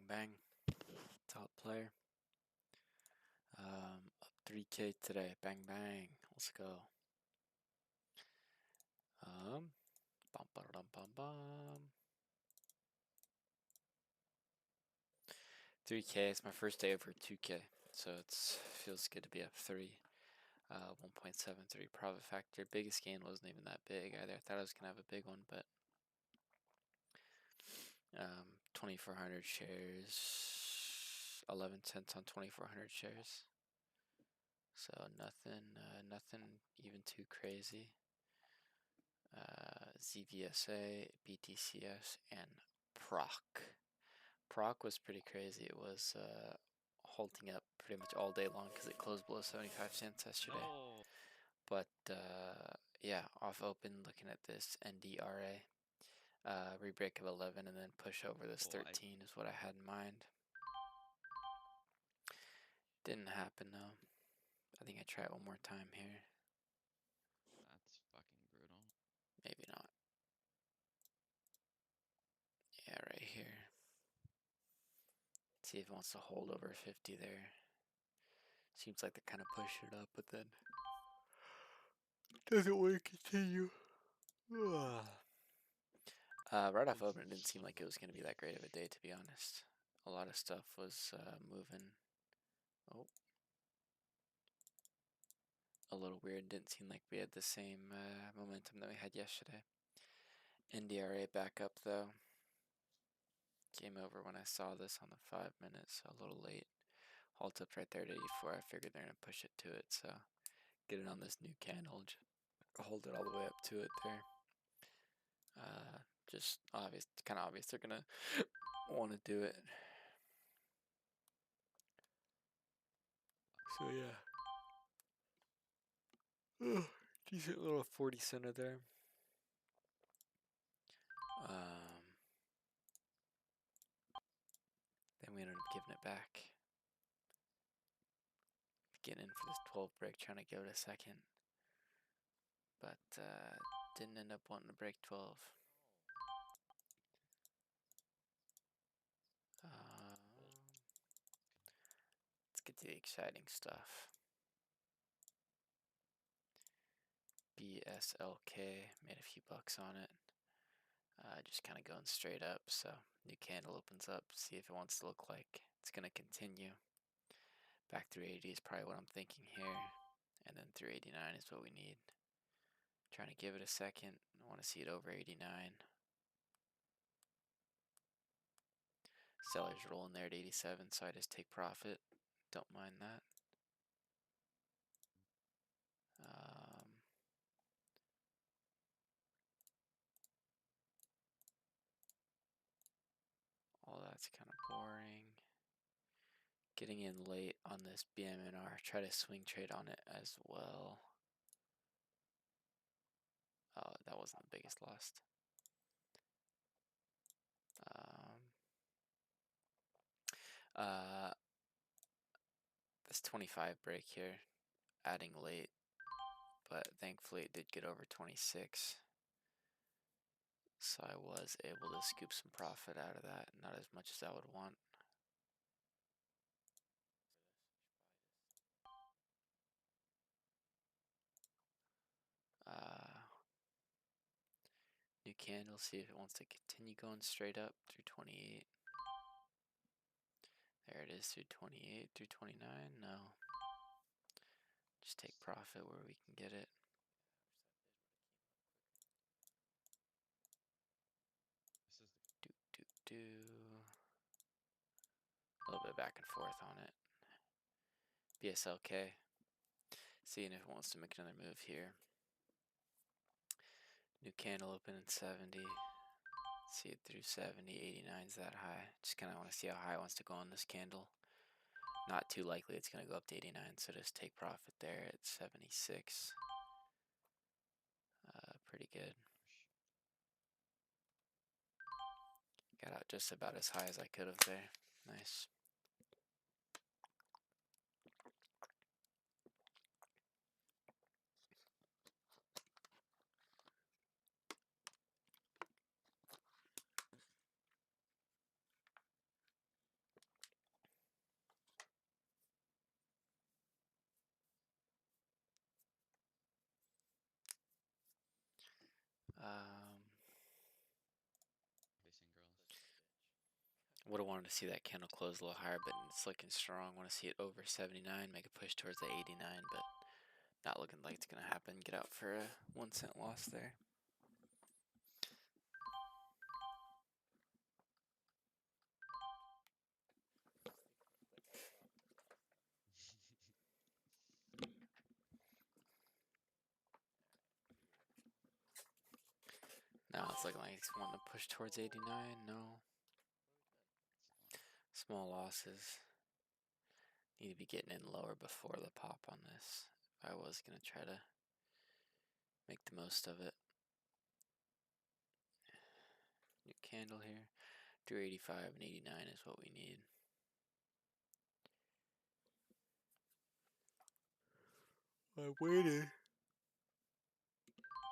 bang. Top player. Up 3K today. Bang bang. Let's go. Bum ba dum bum bum. 3K is my first day over 2K, so it's feels good to be up 3. 1.73 profit factor. Biggest gain wasn't even that big either. I thought I was gonna have a big one, but 2,400 shares, 11 cents on 2,400 shares. So nothing even too crazy. ZVSA, BTCS, and PROK. PROK was pretty crazy. It was holding up pretty much all day long because it closed below 75 cents yesterday. No. But yeah, off open, looking at this NDRA. Rebreak of 11 and then push over this 13 is what I had in mind. Didn't happen though. I think I try it one more time here. That's fucking brutal. Maybe not. Yeah, right here. See if it wants to hold over 50 there. Seems like they're kind of pushing it up, but then doesn't want to continue. Right off open, it didn't seem like it was going to be that great of a day, to be honest. A lot of stuff was moving. Oh. A little weird. Didn't seem like we had the same momentum that we had yesterday. NDRA back up, though. Game over when I saw this on the 5 minutes, so a little late. Halt up right there at 84. I figured they're going to push it to it, so get it on this new candle. Hold it all the way up to it there. Just obvious, kind of obvious they're going to want to do it. So yeah. Decent little 40 center there. Then we ended up giving it back. Getting in for this 12 break, trying to give it a second. But didn't end up wanting to break 12. Let's get to the exciting stuff. BSLK, made a few bucks on it. Just kind of going straight up, so new candle opens up, see if it wants to look like it's going to continue. Back through 80 is probably what I'm thinking here, and then through 89 is what we need. Trying to give it a second, I want to see it over 89. Sellers rolling there at 87, so I just take profit. Don't mind that. All that's kind of boring. Getting in late on this BMNR. Try to swing trade on it as well. Oh, that wasn't the biggest loss. This 25 break here, adding late, but thankfully it did get over 26. So I was able to scoop some profit out of that, not as much as I would want. New candle, see if it wants to continue going straight up through 28. There it is through 28, through 29. No. Just take profit where we can get it. A little bit back and forth on it. BSLK. Seeing if it wants to make another move here. New candle open at 70. See it through 70. 89 is that high. Just kind of want to see how high it wants to go on this candle. Not too likely it's going to go up to 89, so just take profit there at 76. Pretty good. Got out just about as high as I could have there. Nice. Would have wanted to see that candle close a little higher, but it's looking strong. Want to see it over 79, make a push towards the 89, but not looking like it's going to happen. Get out for a 1 cent loss there. Now it's looking like it's wanting to push towards 89. No. Small losses. Need to be getting in lower before the pop on this. If I was going to try to make the most of it. New candle here. 385 and 89 is what we need. I waited.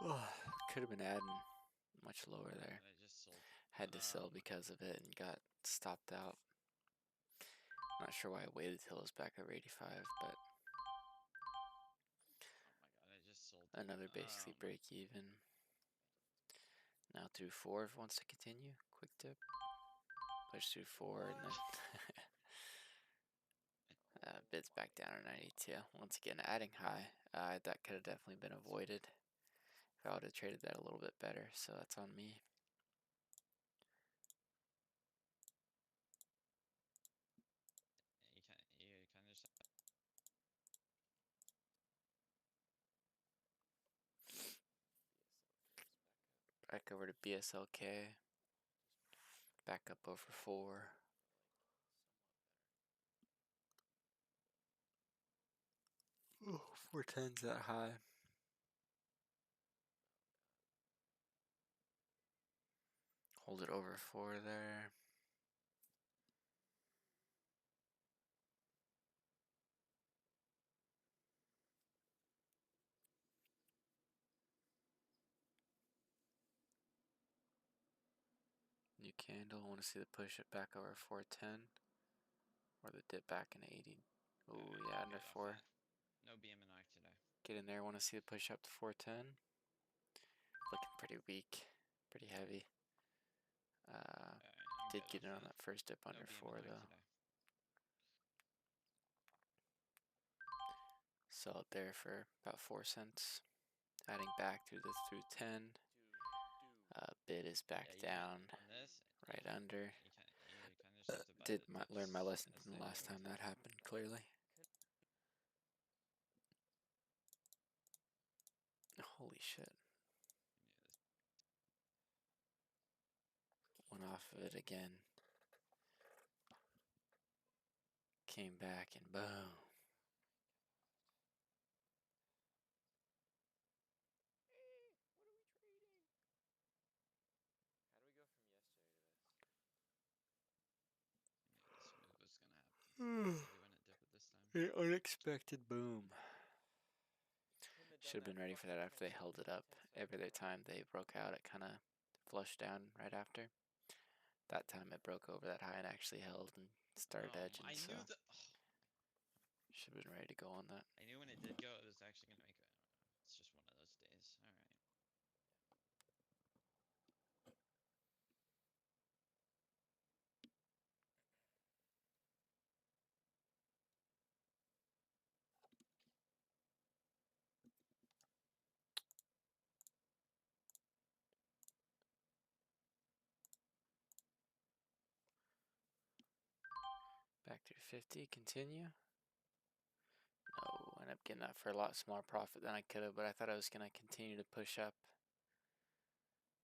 Oh, could have been adding much lower there. I just sold. Had to sell because of it and got stopped out. Not sure why I waited till it was back over 85, but Oh my god, I just sold. another basically break even. Now through 4 if it wants to continue. Quick dip. Push through 4 and then bids back down to 92. Once again, adding high. That could have definitely been avoided if I would have traded that a little bit better, so that's on me. You kind of just. Back over to BSLK. Back up over 4. Oh, 410's that high. Hold it over 4 there. New candle. Want to see the push it back over 410 or the dip back into 80. Oh yeah, under 4. No BM&I today. Get in there. Want to see the push up to 410. Looking pretty weak, pretty heavy. Did get in on that first dip under 4 though. Sell it there for about 4 cents. Adding back through 10. Bid is back down, right under. Did learn my lesson from the last time that happened, clearly. Holy shit. Went off of it again. Came back and boom. An unexpected boom. Should have been ready for that after they held it up. Every other time they broke out, it kind of flushed down right after. That time it broke over that high and actually held and started edging. I knew that. Should have been ready to go on that. I knew when it did go, it was actually gonna make it. It's just one of those days. All right. Back through 50, continue. No, end up getting that for a lot smaller profit than I could have, but I thought I was going to continue to push up.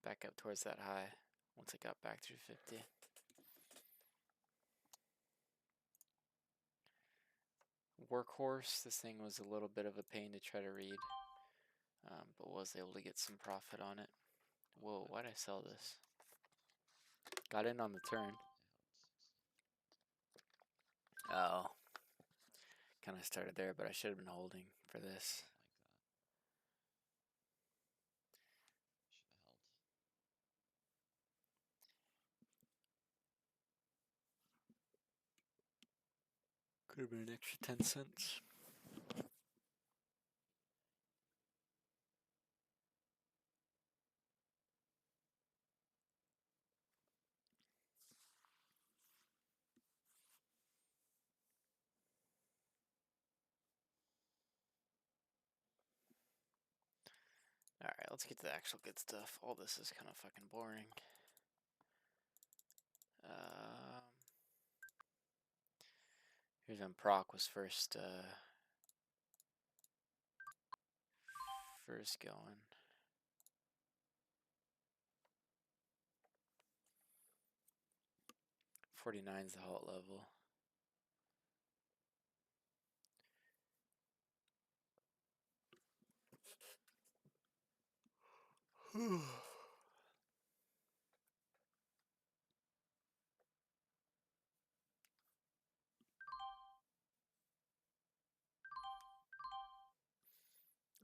Back up towards that high once it got back through 50. Workhorse, this thing was a little bit of a pain to try to read, but was able to get some profit on it. Whoa, why'd I sell this? Got in on the turn. Oh. Kind of started there, but I should have been holding for this. Could have been an extra 10 cents. let's get to the actual good stuff. All this is kind of fucking boring. Here's when PROK was first going. $49 is the halt level.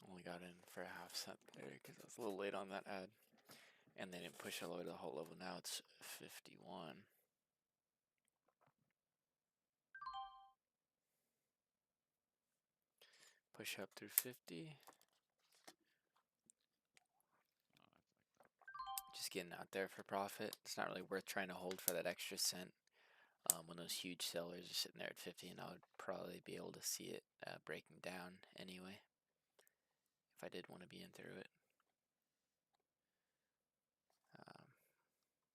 Only got in for a half cent there because I was a little late on that ad. And they didn't push all the way to the halt level. Now it's 51. Push up through 50. Just getting out there for profit. It's not really worth trying to hold for that extra cent. When those huge sellers are sitting there at 50, and I would probably be able to see it breaking down anyway, if I did want to be in through it.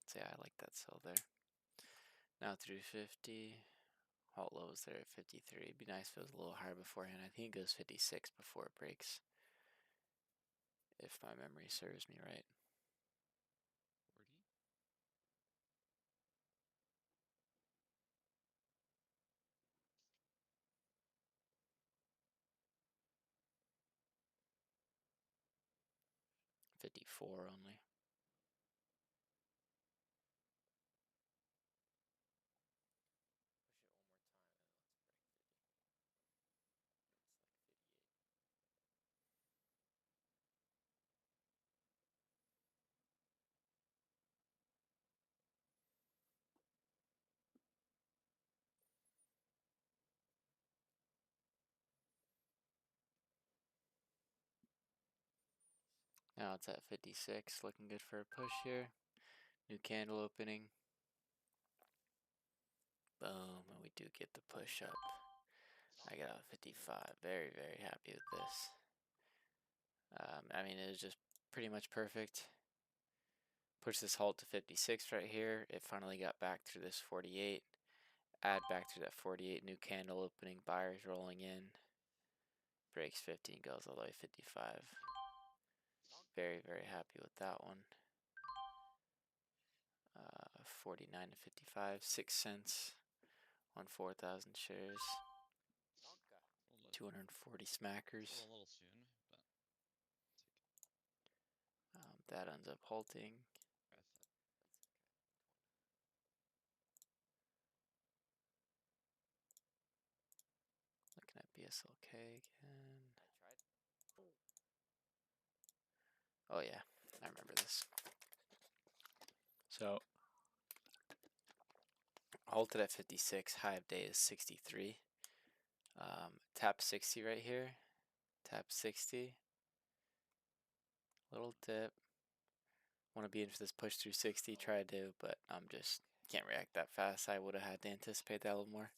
So yeah, I like that sell there. Now through 50, halt low is there at 53. It'd be nice if it was a little higher beforehand. I think it goes 56 before it breaks, if my memory serves me right. 40? 54 only. Now it's at 56, looking good for a push here. New candle opening. Boom, and we do get the push up. I got a 55. Very, very happy with this. I mean, it was just pretty much perfect. Push this halt to 56 right here. It finally got back through this 48. Add back through that 48. New candle opening. Buyers rolling in. Breaks 50 and goes all the way 55. Very, very happy with that one. 49 to 55. 6 cents on 4,000 shares. 240 smackers. A little soon, but that ends up halting. Looking at BSLK again. Oh yeah, I remember this. So, halted at 56, high of day is 63. Tap 60 right here. Tap 60. Little dip. Want to be in for this push through 60, try to, but I'm just can't react that fast. I would have had to anticipate that a little more.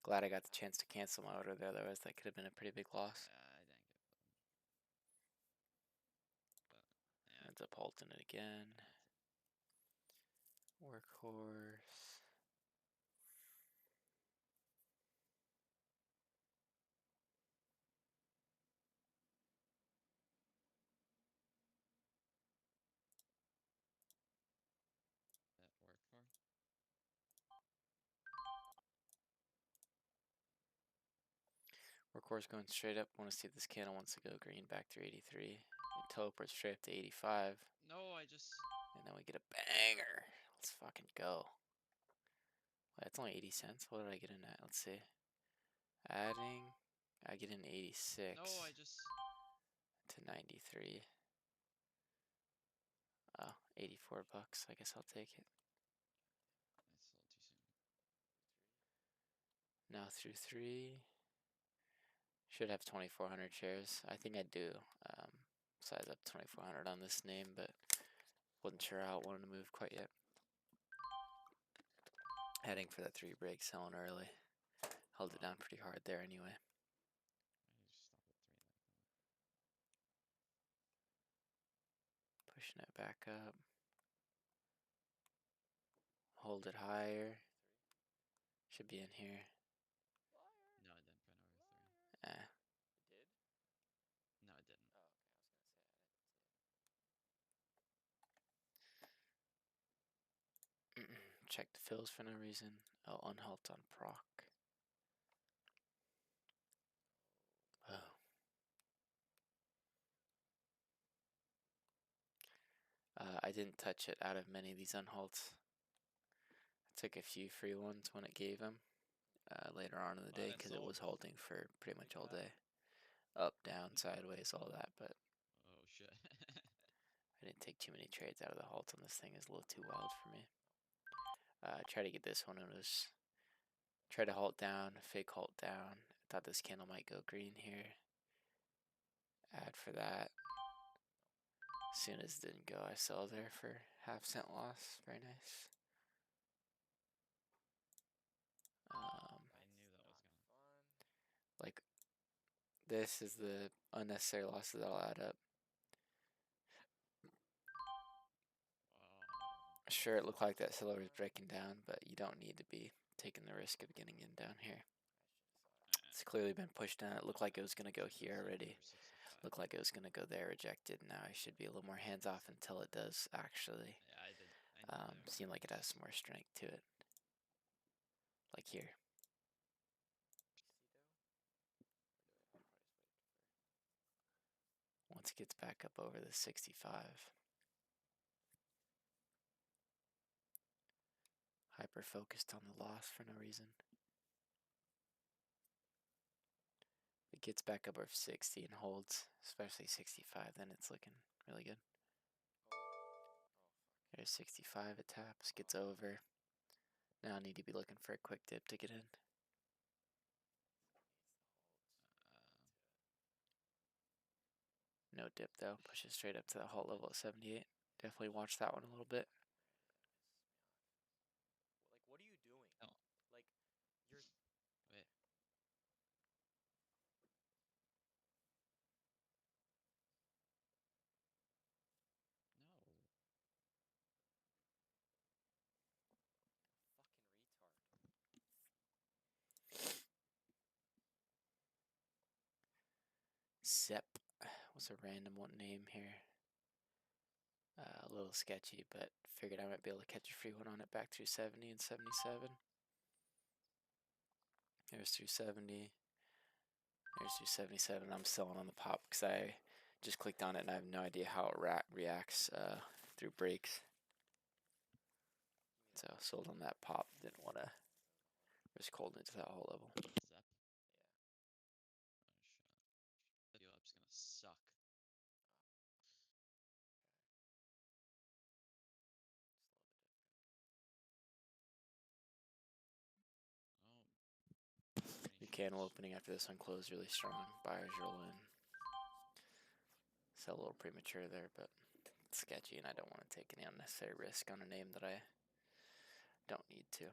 Glad I got the chance to cancel my order there, otherwise that could have been a pretty big loss. yeah, I didn't get them. But yeah, Ends up halting it again. Workhorse. that worked for. Workhorse going straight up. Want to see if this candle wants to go green back through 83. It teleports straight up to 85. No, I just. And then we get a banger. Let's fucking go. That's only 80 cents. What did I get in at? Let's see. Adding. I get in 86 No, I just. to 93. Oh, 84 bucks. I guess I'll take it. I sold too soon. Now through 3. Should have 2,400 shares. I think I do. Size up 2,400 on this name, but wasn't sure how it wanted to move quite yet. Heading for that 3 break, selling early. Held it down pretty hard there anyway. I just stopped at 3 then. pushing it back up. Hold it higher. Should be in here. No, it didn't print over 3. Eh. It did? No, it didn't. Oh, okay. I was gonna say I didn't see it. Check the fills for no reason. Oh, unhalt on PROK. Oh. I didn't touch it out of many of these unhalts. I took a few free ones when it gave them later on in the day because it was holding for pretty much all day. Up, down, sideways, all that, but Oh shit. I didn't take too many trades out of the halt on this thing. It's a little too wild for me. Try to get this one. It was try to halt down, fake halt down. Thought this candle might go green here. Add for that. As soon as it didn't go, I sell there for half-cent loss. Very nice. I knew that was gonna. Like, this is the unnecessary losses that'll add up. Oh. Sure, it looked like that silver was breaking down, but you don't need to be taking the risk of getting in down here. It's clearly been pushed down. It looked like it was going to go here already. Looked like it was going to go there, rejected. Now I should be a little more hands-off until it does actually. Yeah, I did. Seem like it has some more strength to it. Like here. Once it gets back up over the 65. Hyper focused on the loss for no reason. If it gets back up over 60 and holds, especially 65, then it's looking really good. There's 65, it taps, gets over. Now I need to be looking for a quick dip to get in. No dip though, pushes straight up to that halt level at 78. Definitely watch that one a little bit. Like, what are you doing? Oh. Like, you're. Wait. No. Fucking retard. Zep was a random one name here. A little sketchy, but figured I might be able to catch a free one on it back through 70 and 77. There's through 70. There's through 77. I'm selling on the pop because I just clicked on it and I have no idea how it reacts through breaks. So sold on that pop. Didn't want to risk holding it to that whole level. Zep. Yeah. Oh shit. Video app's gonna suck. Oh. The candle opening after this one closed really strong. Buyers roll in. So a little premature there, but it's sketchy and I don't want to take any unnecessary risk on a name that I don't need to.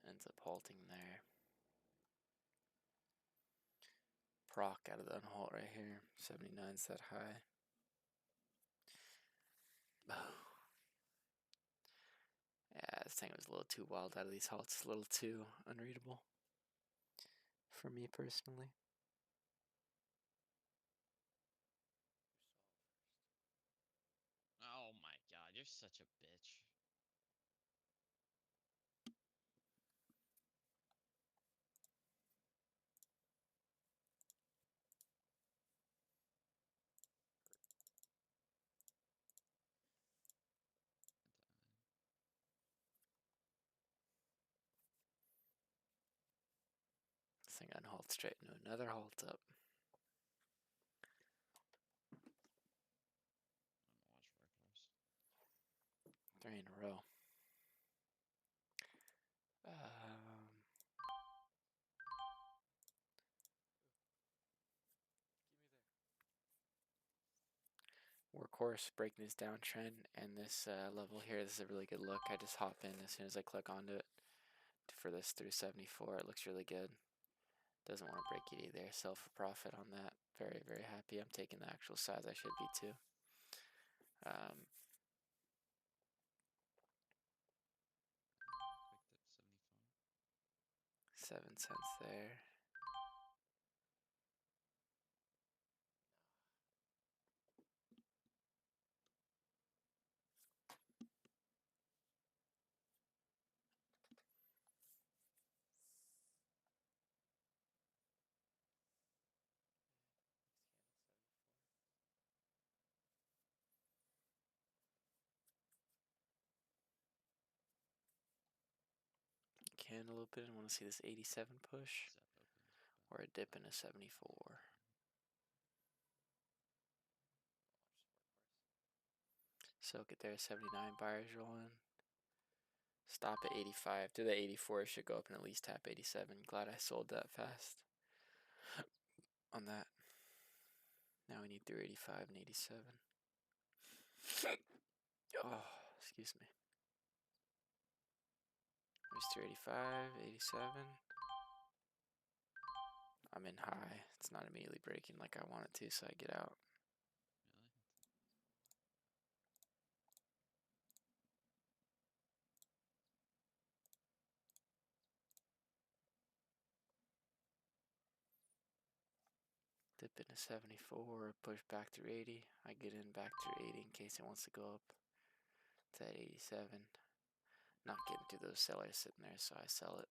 Ends up halting there. PROK out of the unhalt right here. 79's that high. Oh. Yeah, this thing was a little too wild out of these halts. A little too unreadable for me personally. Oh my god, you're such a bitch. This thing unhalts straight into another halt up. I'm gonna watch workhorse. 3 in a row. Workhorse breaking this downtrend and this level here. This is a really good look. I just hop in as soon as I click onto it for this through 74. It looks really good. Doesn't want to break it either. Sell for profit on that. Very, very happy. I'm taking the actual size I should be too. 7 cents there. Candle open. I want to see this 87 push or a dip in a 74. Soak it there. 79 buyers rolling. Stop at 85. Through the 84, it should go up and at least tap 87. Glad I sold that fast on that. Now we need through 85 and 87. Oh, excuse me. There's 385, 87. I'm in high. It's not immediately breaking like I want it to, so I get out. Dip into 74, push back through 80. I get in back through 80 in case it wants to go up to 87. Not getting through those sellers sitting there, so I sell it.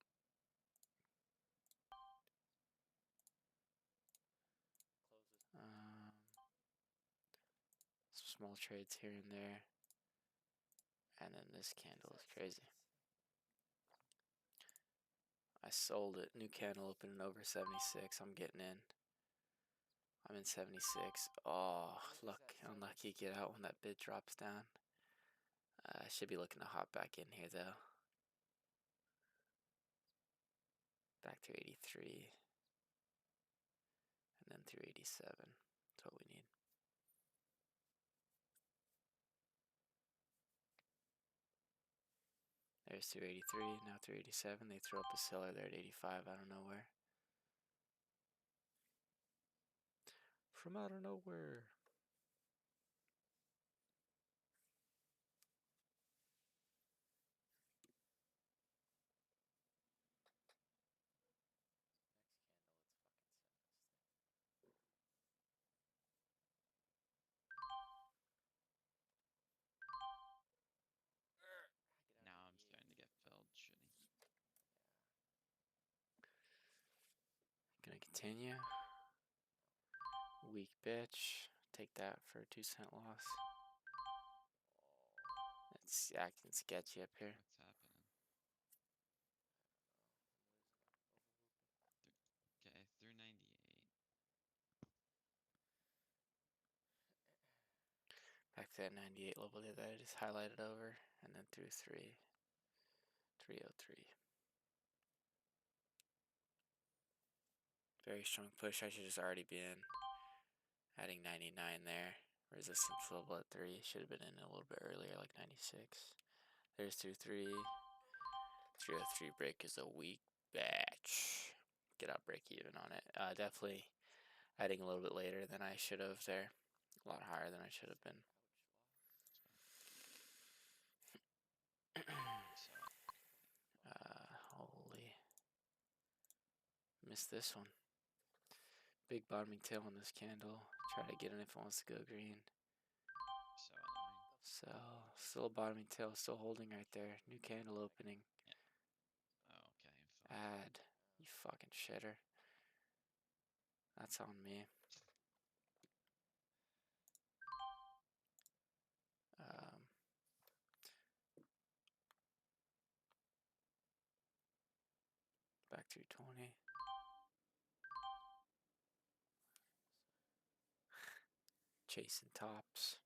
Some small trades here and there. And then this candle is crazy. I sold it. New candle opening over 76. I'm getting in. I'm in 76. Oh, look, unlucky. Get out when that bid drops down. I should be looking to hop back in here though. Back to 83. And then through 87. That's what we need. There's through 83. Now through 87. They throw up a seller there at 85 out of nowhere. From out of nowhere. Now I'm starting to get filled. Shitty. Gonna continue. Weak bitch. Take that for a 2-cent loss. It's acting sketchy up here. What's happening? Okay, through 98. Back to that 98 level that I just highlighted over. And then through 3. 303. Very strong push. I should just already be in. Adding 99 there. Resistance level at 3. Should have been in a little bit earlier, like 96. There's through 3. 303 break is a weak batch. Get out break even on it. Definitely adding a little bit later than I should have there. A lot higher than I should have been. Holy. Missed this one. Big bottoming tail on this candle. Try to get in if it wants to go green. So annoying. So, still a bottoming tail, still holding right there. New candle opening. Oh, okay. Add. You fucking shitter. That's on me. Back to 20. Chasing tops.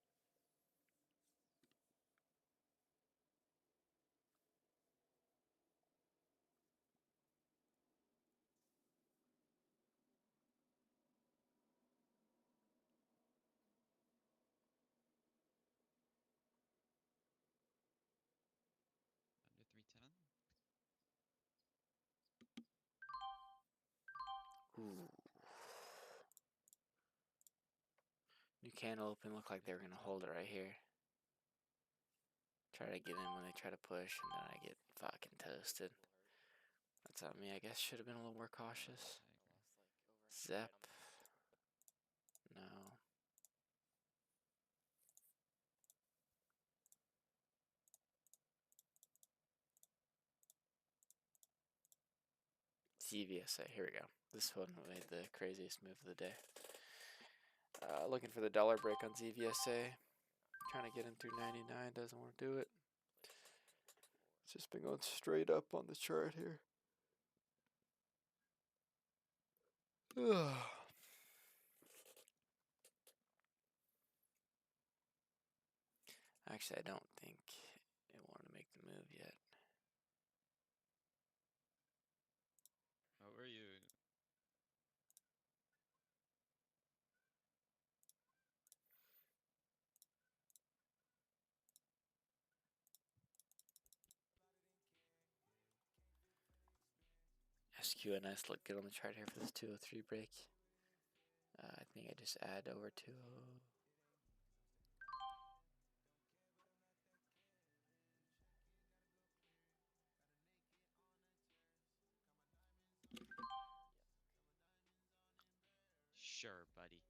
Under 310. Ooh. New candle open. Looked like they were gonna hold it right here. Try to get in when they try to push, and then I get fucking toasted. That's on me. I guess should have been a little more cautious. Zep. No. ZVSA. Here we go. This one made the craziest move of the day. Looking for the dollar break on ZVSA. Trying to get him through 99. Doesn't want to do it. It's just been going straight up on the chart here. Actually, I don't think it wanted to make the move yet. What were you? SQNS look good on the chart here for this 203 break. I think I just add over 20. Sure, buddy.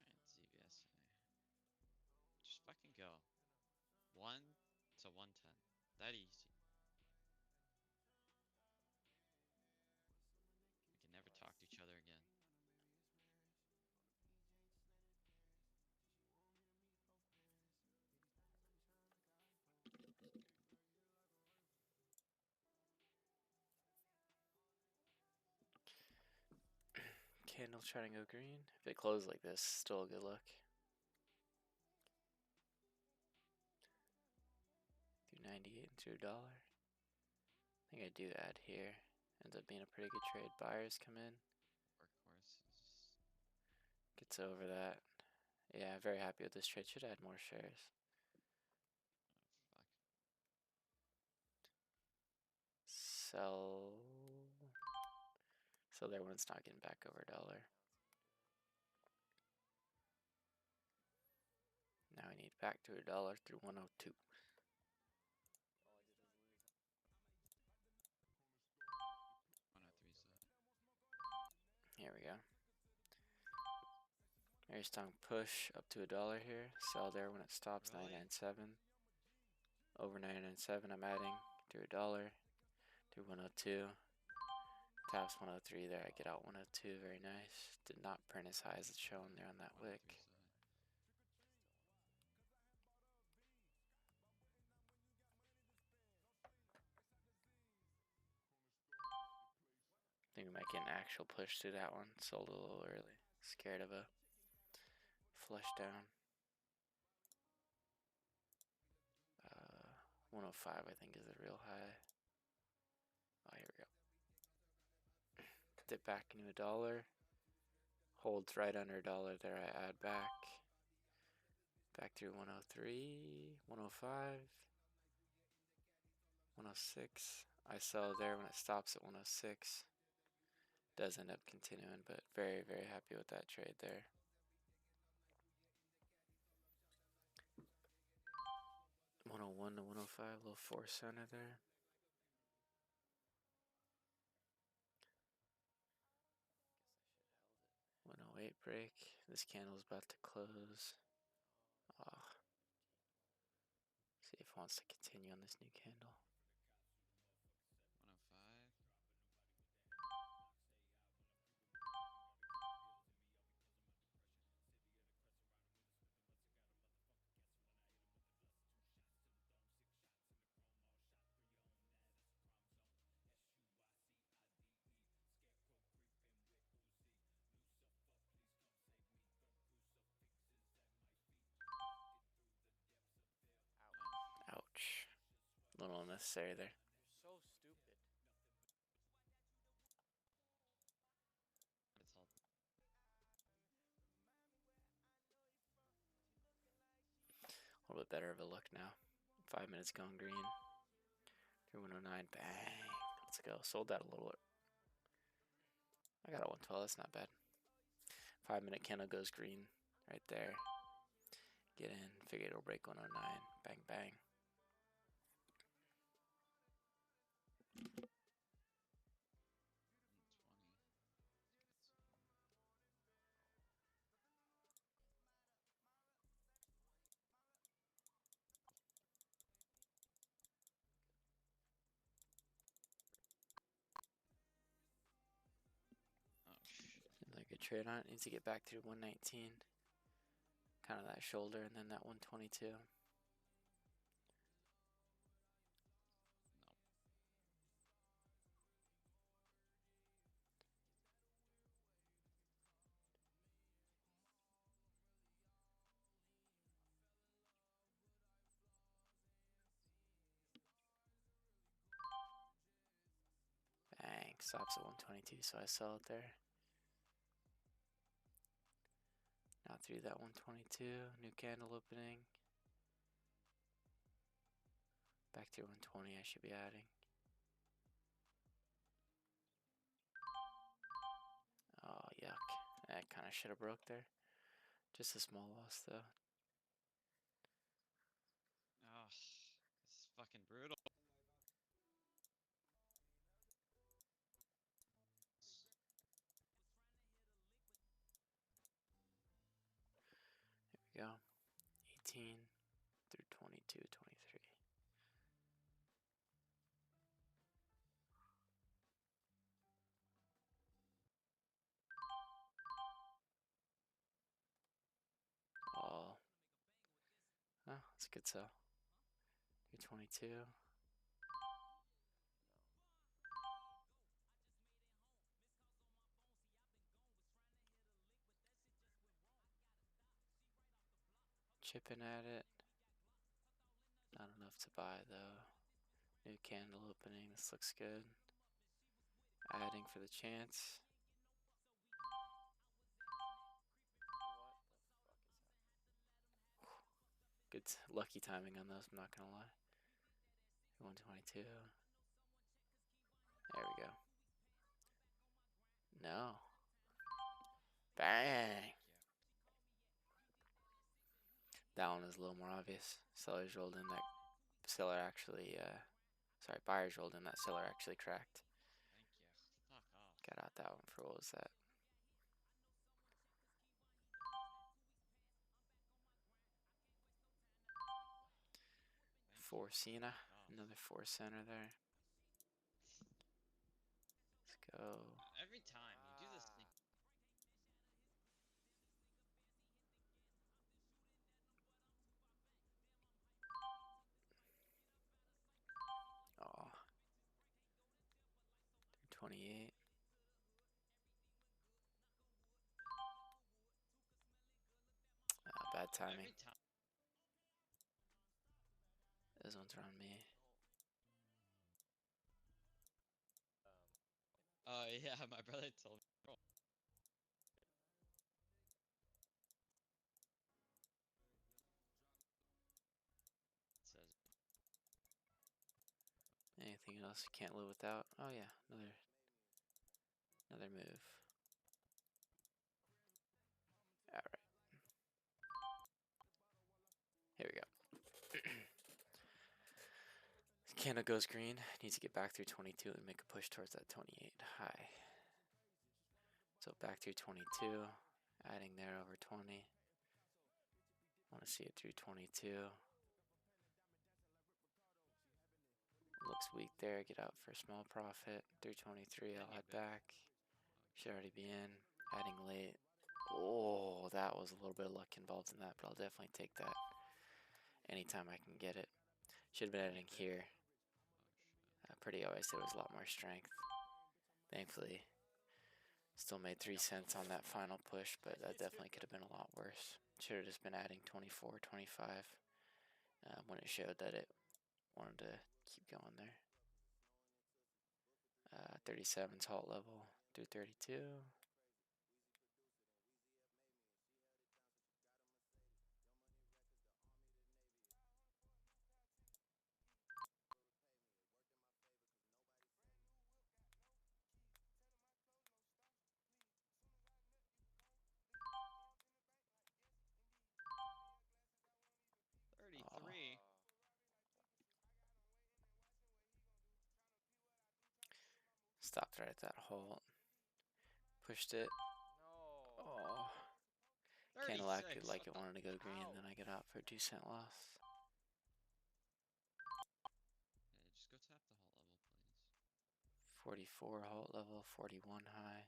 Alright, ZVSA. Just fucking go. 1 to 110. That easy. We can never talk to each other again. Candle trying to go green. If it closed like this, still a good look. Through 98 and through $1. I think I do add here. Ends up being a pretty good trade. Buyers come in. Workhorses. Gets over that. Yeah, very happy with this trade. Should add more shares. Fuck. Sell. So there when it's not getting back over $1. Now we need back to $1 through 102. Here we go. Very strong push up to $1 here. Sell there when it stops. Really? 997. Over 997, I'm adding to $1 to 102. Taps 103 there. I get out 102. Very nice. Did not print as high as it's shown there on that wick. I think we might get an actual push through that one. Sold a little early. Scared of a flush down. 105 I think is the real high. Oh, here we go. Dip back into $1. Holds right under $1 there. I add back. Back through 103, 105, 106. I sell there when it stops at 106. Does end up continuing, but very, very happy with that trade there. $101 to 105, little 4-center there. $108 break. This candle's about to close. See if it wants to continue on this new candle. 105. Ouch. A little unnecessary there. You're so stupid. little bit better of a look now. 5 minutes going green. 3109. Bang. Let's go. Sold that a little. I got a 112. That's not bad. 5 minute candle goes green right there. Get in. Figure it'll break 109. Bang, bang. Seems like a trade on it. Needs to get back through 119. Kind of that shoulder and then that 122. Bang. Stops at 122, so I sell it there. Now through that 122. New candle opening. Back to 120 I should be adding. Oh, yuck. That kind of should have broke there. Just a small loss, though. Oh, this is fucking brutal. Here we go. 18 through 22, 23. All. Oh, that's a good sell. Through 22. Chipping at it. Not enough to buy, though. New candle opening. This looks good. Adding for the chance. Good lucky timing on those, I'm not gonna lie. 122. There we go. No. Bang! That one is a little more obvious. Sellers rolled in that seller actually, sorry, buyers rolled in that seller actually cracked. Thank you. Fuck off. Got out that one for, what was that? Four Cena. Another 4 center there. Let's go. Every time you do this thing. Oh. 28. Bad timing. Every time. This one's around me. Oh yeah, my brother told me. Bro. Says Anything else you can't live without? Oh yeah, another move. Alright. Here we go. Candle goes green. Needs to get back through 22 and make a push towards that 28 high. So back through 22. Adding there over 20. Want to see it through 22. Looks weak there. Get out for a small profit. Through 23. I'll head back. Should already be in. Adding late. Oh, that was a little bit of luck involved in that, but I'll definitely take that anytime I can get it. Should have been adding here. Pretty obvious there was a lot more strength. Thankfully, still made 3 cents on that final push, but that definitely could have been a lot worse. Should have just been adding 24, 25 when it showed that it wanted to keep going there. 37's halt level through 32. Stopped right at that halt. Pushed it. No. Oh. 36. Candle acted like what it the- wanted to go green, Ow. then I get out for a 2-cent loss. Yeah, just go tap the halt level, please. 44 halt level, 41 high.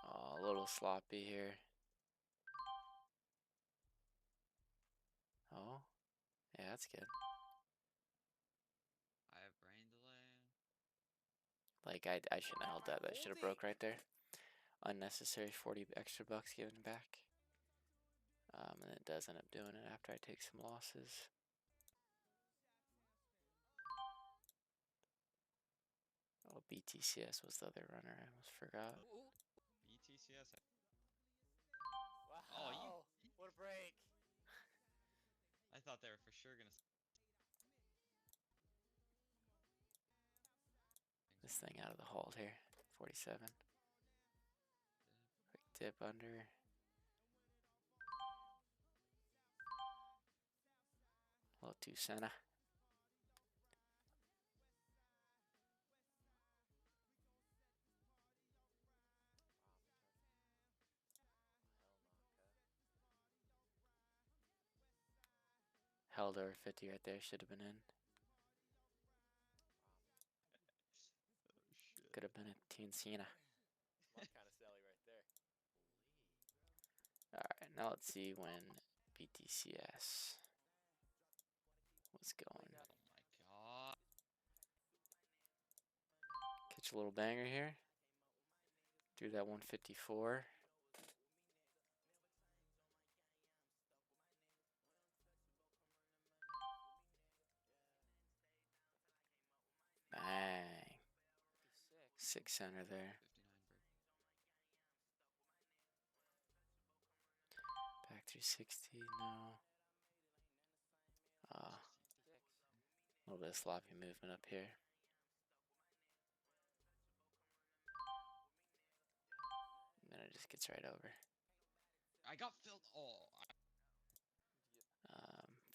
Oh, a little sloppy here. Oh, yeah, that's good. I have brain delay. Like, I shouldn't have held that. That should have broke Holding. right there. Unnecessary 40 extra bucks given back. And it does end up doing it after I take some losses. Oh, BTCS was the other runner. I almost forgot. Ooh. BTCS. Wow. Oh, you. What a break. I thought they were for sure gonna. This thing out of the hold here. 47. Quick dip under. A little 2-center. Held over 50 right there. Should have been in. Oh shit. Could have been a Tincina. Smart kind of Sally right there. Alright, now let's see when BTCS was going. Oh my god. Catch a little banger here. Do that 154. Bang. 56. 6-center there. 59 break. Back through 60. No. A 6. little bit of sloppy movement up here. And then it just gets right over. I got filled. Oh.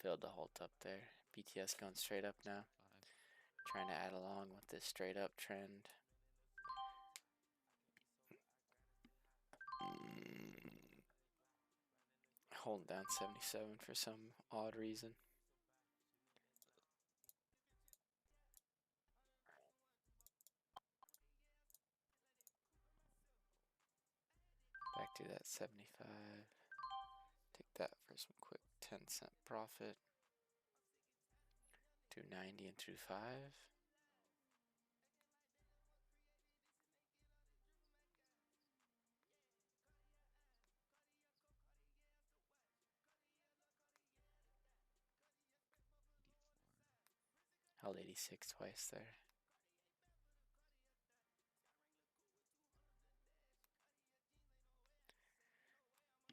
Filled the halt up there. BTS going straight up now. 5. Trying to add along with this straight up trend. Holding down 77 for some odd reason. Back to that 75. Take that for some quick 10-cent profit. 290 and through 5. Held 86 twice there.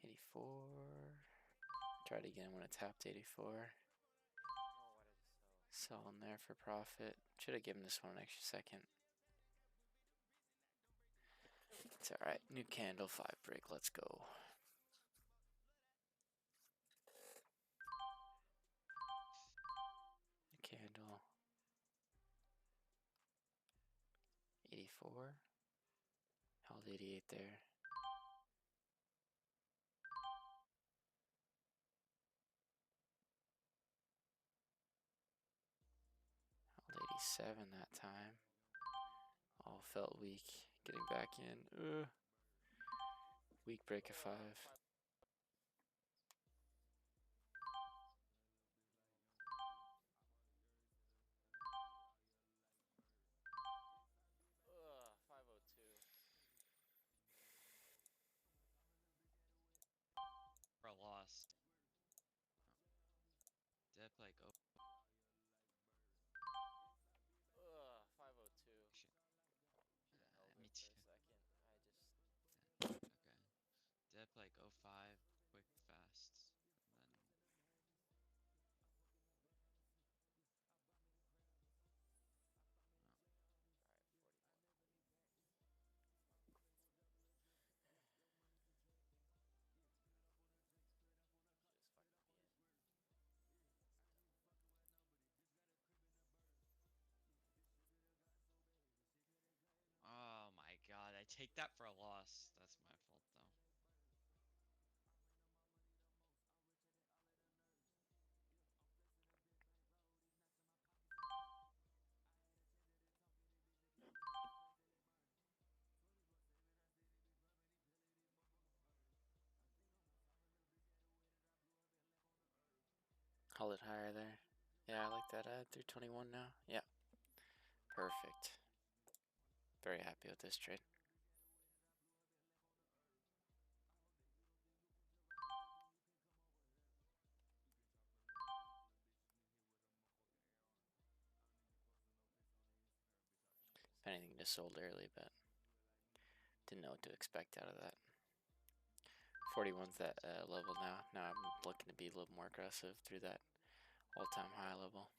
84. Tried again when it tapped 84. Oh, why did it sell? Selling there for profit. Should have given this one an extra second. It's alright. New candle, 5 break. Let's go. New candle. 84. Held 88 there. Held 87 that time. All felt weak. Getting back in. Weak break of 5. Ugh, 502. Bro, lost. Dip like oh Ugh, 502. shit. Should have held Me it too. for a second. I just. Okay. Dip like 05, quick fast. And then Alright, 41. take that for a loss. That's my fault though. Hold it higher there. Yeah, I like that ad through 21 now. Yeah. Perfect. Very happy with this trade. If anything, just sold early, but didn't know what to expect out of that. 41's that level now. Now I'm looking to be a little more aggressive through that all-time high level.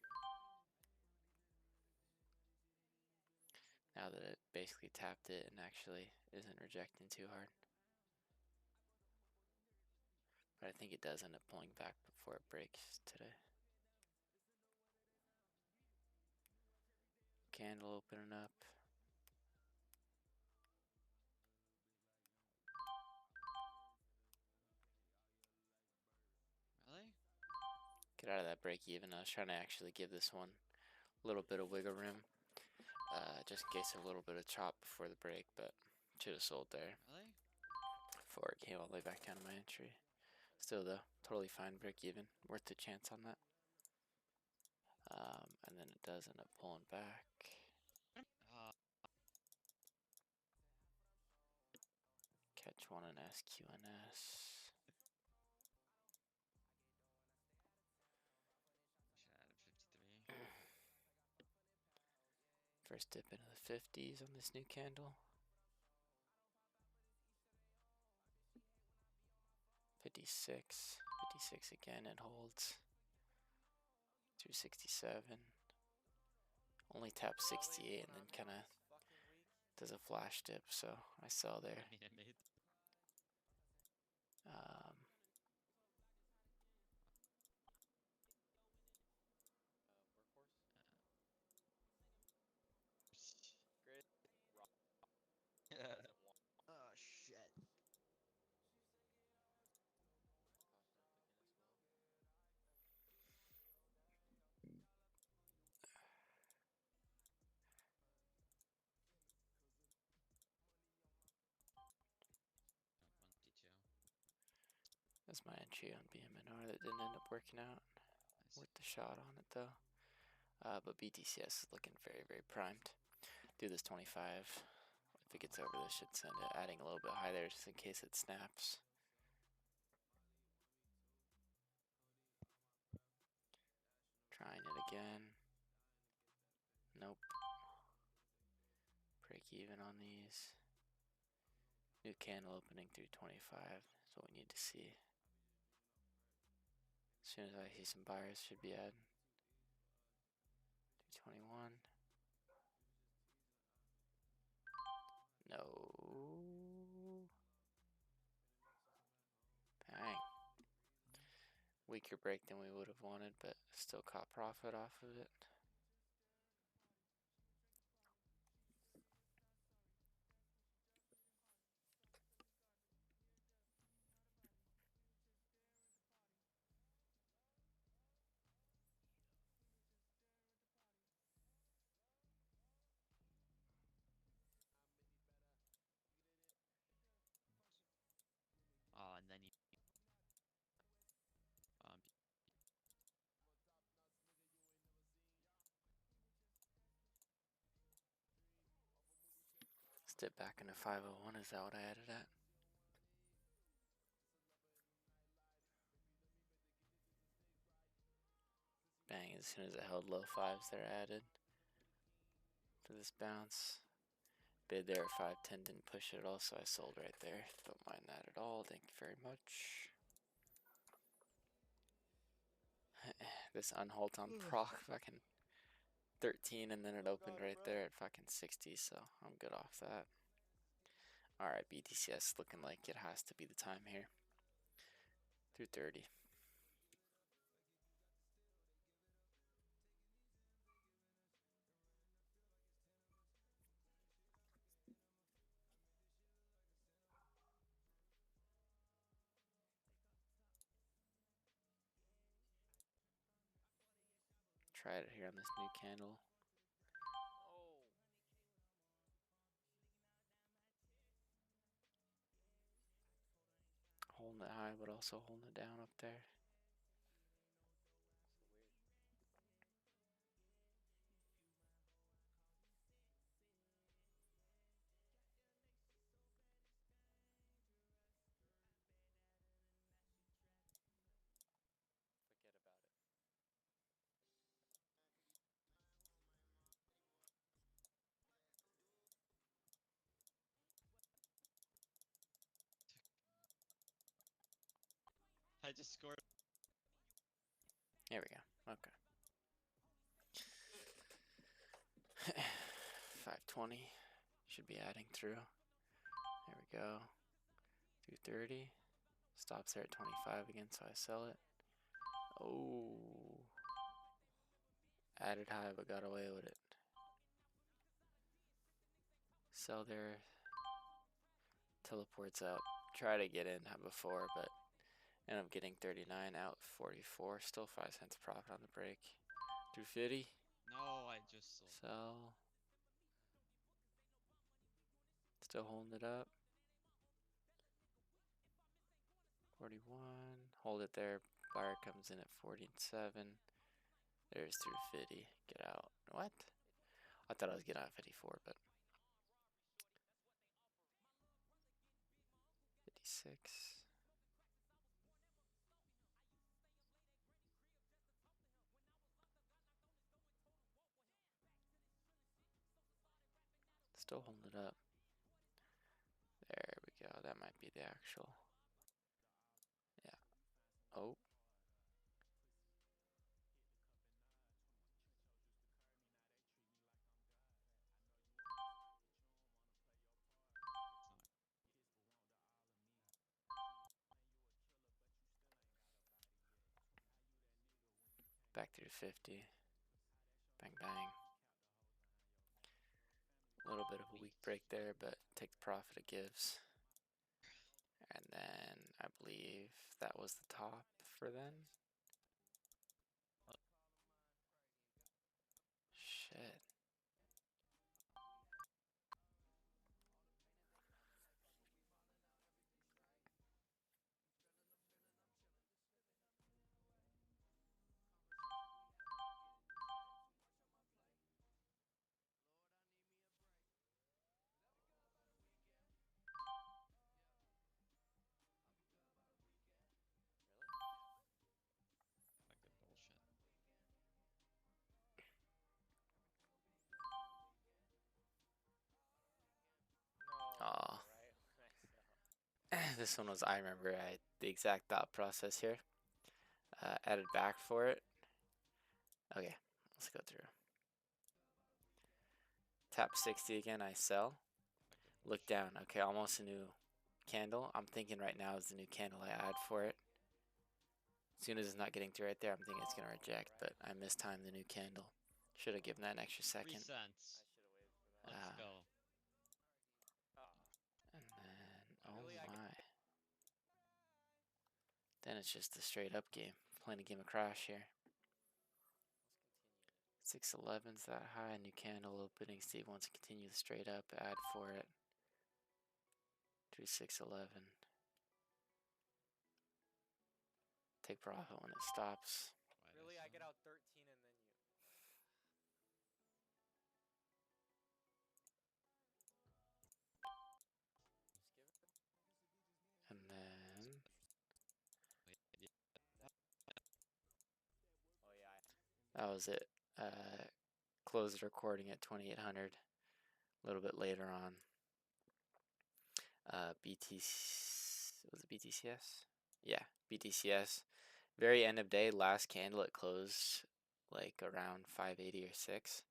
Now that it basically tapped it and actually isn't rejecting too hard. But I think it does end up pulling back before it breaks today. Candle opening up. Really? Get out of that break even. I was trying to actually give this one a little bit of wiggle room. Just in case of a little bit of chop before the break, but should have sold there. Really? Before it came all the way back down to my entry. Still though, totally fine break even. Worth the chance on that. And then it does end up pulling back. Catch one in SQNS. Should add a 53. First dip into the 50s on this new candle. 56, 56 again, it holds. Through 67. Only taps 68 and then kind of does a flash dip, so I sell there. I mean, it made. Workhorse. Great. Rock. Oh shit. Popping up again as well. That's my entry on BMNR that didn't end up working out. Nice. Worth the shot on it though. But BTCS is looking very, very primed. Do this 25. If it gets over this, should send it. Adding a little bit high there just in case it snaps. Trying it again. Nope. Break even on these. New candle opening through 25 is what we need to see. As soon as I see some buyers, should be at 21. No. Bang. Weaker break than we would have wanted, but still caught profit off of it. Oh, and then you. Um, Step back into 501, is that what I added at? Bang, as soon as it held low fives, they're added for this bounce. Bid there at 510, didn't push it at all, so I sold right there. Don't mind that at all, thank you very much. This unhold on PROK, fucking 13, and then it opened right there at fucking 60, so I'm good off that. Alright, BTCS looking like it has to be the time here. Through 30. Try it here on this new candle. Oh. Holding it high, but also holding it down up there. So weird. Forget about it. I just scored. There we go. Okay. 520. Should be adding through. There we go. 230. Stops there at 25 again, so I sell it. Oh. Added high, but got away with it. Sell there. Teleports up. Try to get in before, but end up getting 39 out 44. Still 5 cents profit on the break. 250. No, I just sold. Sell. Still holding it up. 41. Hold it there. Buyer comes in at 47. There's 250. Get out. What? I thought I was getting out at 54, but 56. Still holding it up. There we go. That might be the actual. Yeah. Oh. Back to 50. Bang, bang. A little bit of a weak break there, but take the profit it gives. And then I believe that was the top for then. Shit. Fucking bullshit. No. Aw. Right. Myself. This one was, I remember the exact thought process here. Added back for it. Okay, let's go through. Tap 60 again, I sell. Fucking Look bullshit. down. Okay, almost a new candle. I'm thinking right now is the new candle I add for it. As soon as it's not getting through right there, I'm thinking it's going to reject, but I mistimed the new candle. Should have given that an extra 3 second. cents. I should have waited for that. Let's go. Ah. And then, oh Really, I my. Then it's just a straight up game. Playing a game of Crash here. Let's continue. 611's that high. New candle opening. Steve wants to continue the straight up. Add for it. 2611. Take profit when it stops. Why'd Really, I get sell? out 13 and then you. Just give it. And then Wait, Oh yeah. that was it. Closed the recording at 2800. A little bit later on. Was it BTCS? Yeah, BTCS. Very end of day, last candle, it closed like around 580 or 6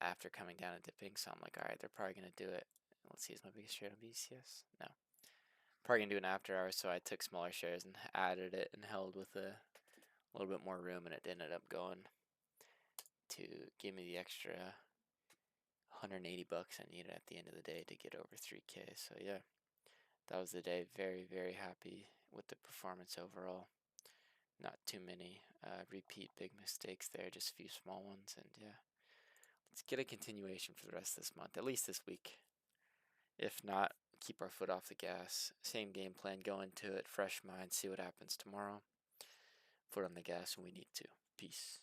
after coming down and dipping. So I'm like, all right, they're probably going to do it. Let's see, is my biggest trade on BTCS? No. Probably going to do an after hours, so I took smaller shares and added it and held with a little bit more room, and it ended up going to give me the extra 180 bucks I needed at the end of the day to get over 3K. So yeah, that was the day. Very, very happy with the performance overall. not too many repeat big mistakes there, just a few small ones, and yeah. Let's get a continuation for the rest of this month, at least this week. If not, keep our foot off the gas. Same game plan, go into it, fresh mind, see what happens tomorrow. Foot on the gas when we need to. Peace.